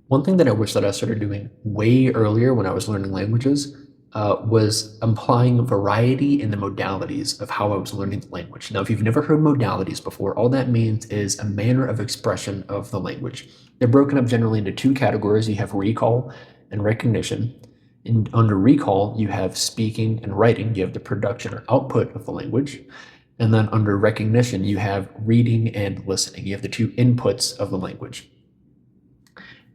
One thing that I wish that I started doing way earlier when I was learning languages was applying variety in the modalities of how I was learning the language. Now, if you've never heard modalities before, all that means is a manner of expression of the language. They're broken up generally into two categories. You have recall and recognition. And under recall, you have speaking and writing. You have the production or output of the language. And then under recognition, you have reading and listening. You have the two inputs of the language.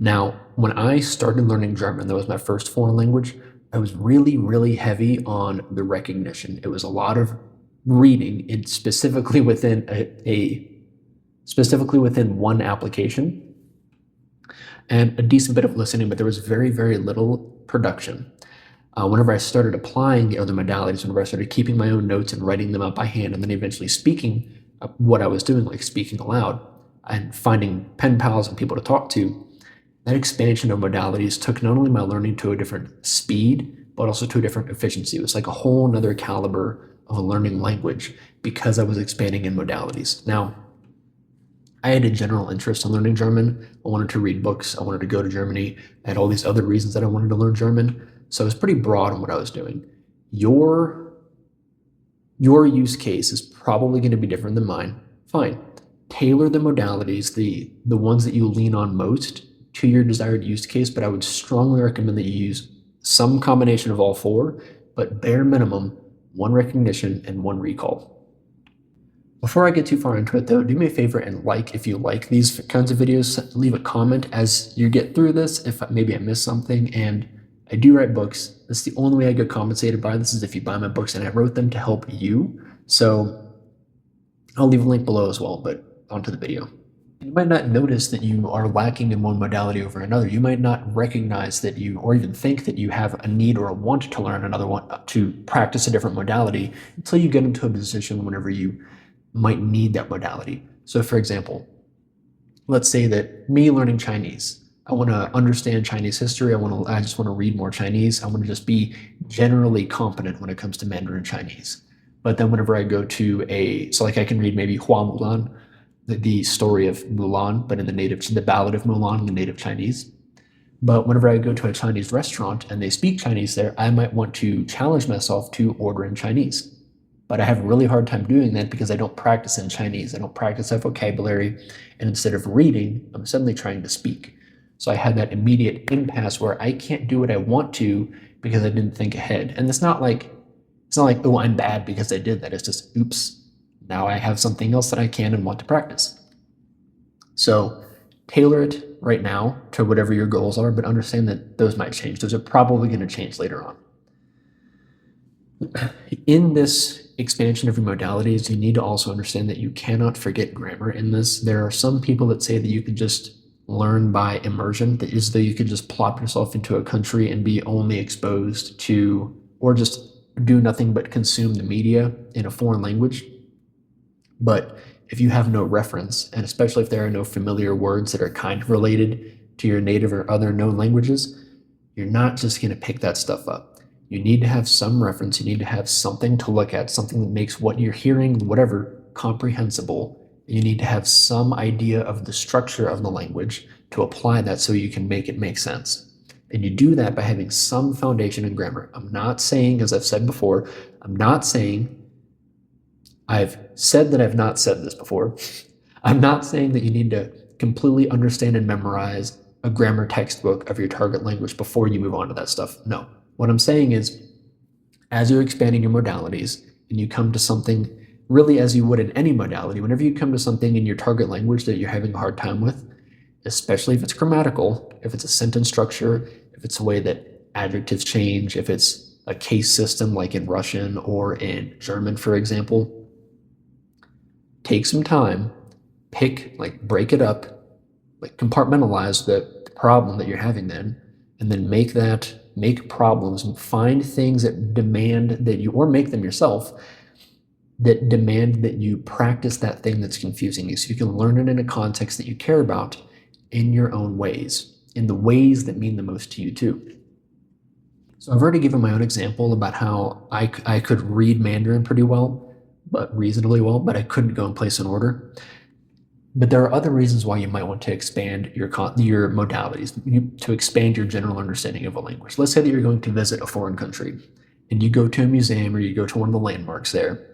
Now, when I started learning German, that was my first foreign language, I was really, really heavy on the recognition. It was a lot of reading, and specifically within specifically within one application, and a decent bit of listening, but there was very, very little production. Whenever I started applying the other modalities, whenever I started keeping my own notes and writing them out by hand, and then eventually speaking what I was doing, like speaking aloud, and finding pen pals and people to talk to, that expansion of modalities took not only my learning to a different speed, but also to a different efficiency. It was like a whole nother caliber of a learning language because I was expanding in modalities. Now, I had a general interest in learning German. I wanted to read books. I wanted to go to Germany. I had all these other reasons that I wanted to learn German. So I was pretty broad on what I was doing. Your use case is probably going to be different than mine. Fine. Tailor the modalities, the ones that you lean on most, to your desired use case, but I would strongly recommend that you use some combination of all four, but bare minimum, one recognition and one recall. Before I get too far into it though, do me a favor and if you like these kinds of videos, leave a comment as you get through this if maybe I missed something. And I do write books. That's the only way I get compensated by this is if you buy my books, and I wrote them to help you. So I'll leave a link below as well, but onto the video. You might not notice that you are lacking in one modality over another. You might not recognize that or even think that you have a need or a want to learn another one, to practice a different modality until you get into a position whenever you might need that modality. So for example, let's say that me learning Chinese, I want to understand Chinese history. I just want to read more Chinese. I want to just be generally competent when it comes to Mandarin Chinese. But then whenever I go to so like I can read maybe Hua Mulan, the story of Mulan, but in the Ballad of Mulan in the native Chinese. But whenever I go to a Chinese restaurant and they speak Chinese there, I might want to challenge myself to order in Chinese. But I have a really hard time doing that because I don't practice in Chinese. I don't practice that vocabulary. And instead of reading, I'm suddenly trying to speak. So I had that immediate impasse where I can't do what I want to because I didn't think ahead. And it's not like, oh, I'm bad because I did that. It's just, oops. Now I have something else that I can and want to practice. So tailor it right now to whatever your goals are, but understand that those might change. Those are probably going to change later on. In this expansion of your modalities, you need to also understand that you cannot forget grammar in this. There are some people that say that you can just learn by immersion, that is, that you could just plop yourself into a country and be only exposed to, or just do nothing but consume the media in a foreign language. But if you have no reference, and especially if there are no familiar words that are kind of related to your native or other known languages, you're not just going to pick that stuff up. You need to have some reference. You need to have something to look at, something that makes what you're hearing, whatever, comprehensible. You need to have some idea of the structure of the language to apply that so you can make it make sense. And you do that by having some foundation in grammar. I'm not saying, as I've said before, I've said that I've not said this before. I'm not saying that you need to completely understand and memorize a grammar textbook of your target language before you move on to that stuff. No. What I'm saying is, as you're expanding your modalities and you come to something really as you would in any modality, whenever you come to something in your target language that you're having a hard time with, especially if it's grammatical, if it's a sentence structure, if it's a way that adjectives change, if it's a case system like in Russian or in German, for example, take some time, break it up, compartmentalize the problem that you're having then, and then make problems, and find things that demand that you, or make them yourself, that demand that you practice that thing that's confusing you so you can learn it in a context that you care about in your own ways, in the ways that mean the most to you too. So I've already given my own example about how I could read Mandarin pretty well, but reasonably well, but I couldn't go and place an order. But there are other reasons why you might want to expand your modalities, to expand your general understanding of a language. Let's say that you're going to visit a foreign country and you go to a museum or you go to one of the landmarks there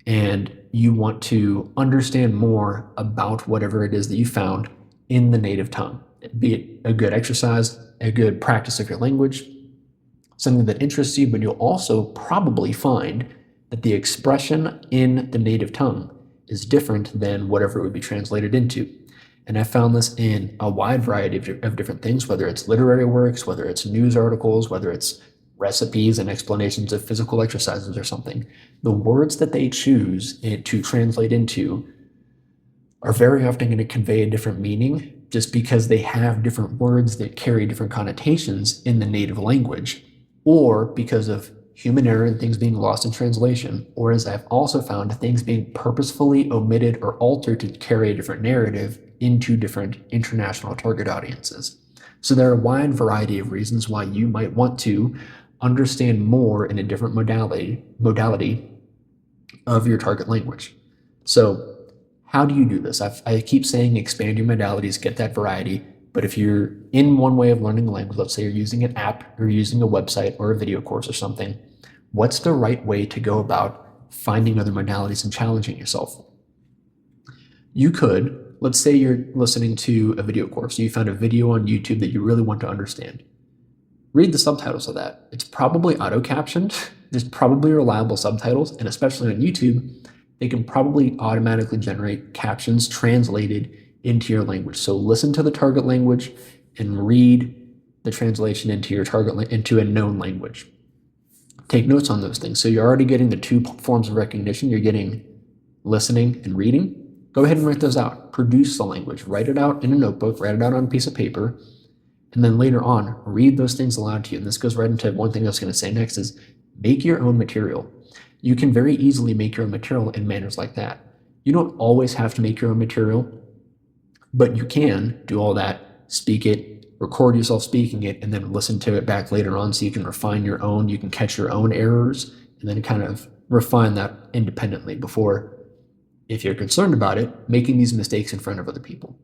and you want to understand more about whatever it is that you found in the native tongue, be it a good exercise, a good practice of your language, something that interests you, but you'll also probably find that the expression in the native tongue is different than whatever it would be translated into. And I found this in a wide variety of different things, whether it's literary works, whether it's news articles, whether it's recipes and explanations of physical exercises or something. The words that they choose to translate into are very often going to convey a different meaning just because they have different words that carry different connotations in the native language, or because of human error and things being lost in translation, or as I've also found, things being purposefully omitted or altered to carry a different narrative into different international target audiences. So there are a wide variety of reasons why you might want to understand more in a different modality of your target language. So how do you do this? I keep saying expand your modalities, get that variety. But if you're in one way of learning a language, let's say you're using an app or using a website or a video course or something, what's the right way to go about finding other modalities and challenging yourself? You could, let's say you're listening to a video course, you found a video on YouTube that you really want to understand. Read the subtitles of that. It's probably auto-captioned. There's probably reliable subtitles, and especially on YouTube, they can probably automatically generate captions translated into your language. So listen to the target language and read the translation into your into a known language. Take notes on those things. So you're already getting the two forms of recognition. You're getting listening and reading. Go ahead and write those out. Produce the language. Write it out in a notebook. Write it out on a piece of paper. And then later on, read those things aloud to you. And this goes right into one thing I was going to say next is make your own material. You can very easily make your own material in manners like that. You don't always have to make your own material, but you can do all that, speak it, record yourself speaking it, and then listen to it back later on so you can refine your own, you can catch your own errors, and then kind of refine that independently before, if you're concerned about it, making these mistakes in front of other people.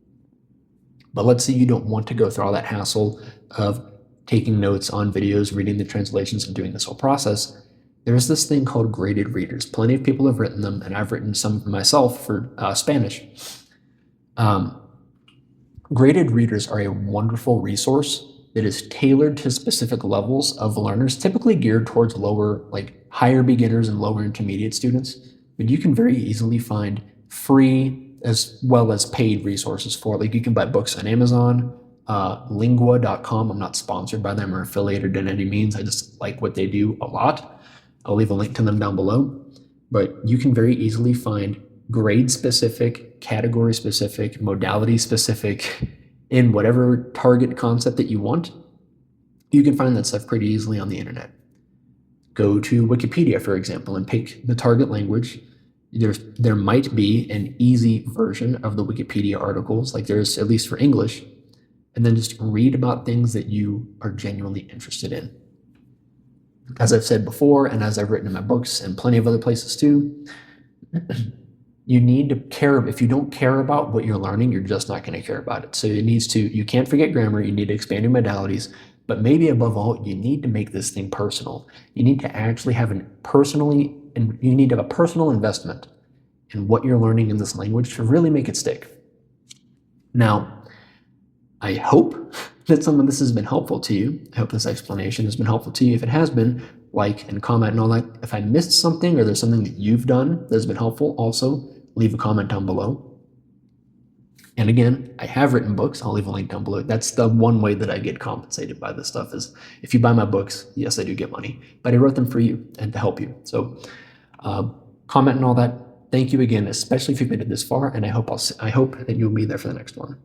But let's say you don't want to go through all that hassle of taking notes on videos, reading the translations, and doing this whole process. There's this thing called graded readers. Plenty of people have written them, and I've written some myself for Spanish. Graded readers are a wonderful resource that is tailored to specific levels of learners, typically geared towards higher beginners and lower intermediate students. But you can very easily find free as well as paid resources for, you can buy books on Amazon, lingua.com. I'm not sponsored by them or affiliated in any means. I just like what they do a lot. I'll leave a link to them down below. But you can very easily find grade-specific, category-specific, modality-specific in whatever target concept that you want. You can find that stuff pretty easily on the internet. Go to Wikipedia, for example, and pick the target language. There might be an easy version of the Wikipedia articles, like there's at least for English, and then just read about things that you are genuinely interested in. As I've said before, and as I've written in my books and plenty of other places too, you need to care. If you don't care about what you're learning, you're just not going to care about it. So you can't forget grammar. You need to expand your modalities, but maybe above all, you need to make this thing personal. You need to actually have you need to have a personal investment in what you're learning in this language to really make it stick. Now, I hope that some of this has been helpful to you. I hope this explanation has been helpful to you. If it has been, like and comment and all that. If I missed something or there's something that you've done that's been helpful, also leave a comment down below. And again, I have written books. I'll leave a link down below. That's the one way that I get compensated by this stuff is if you buy my books, yes, I do get money, but I wrote them for you and to help you. So comment and all that. Thank you again, especially if you've made it this far, and I hope that you'll be there for the next one.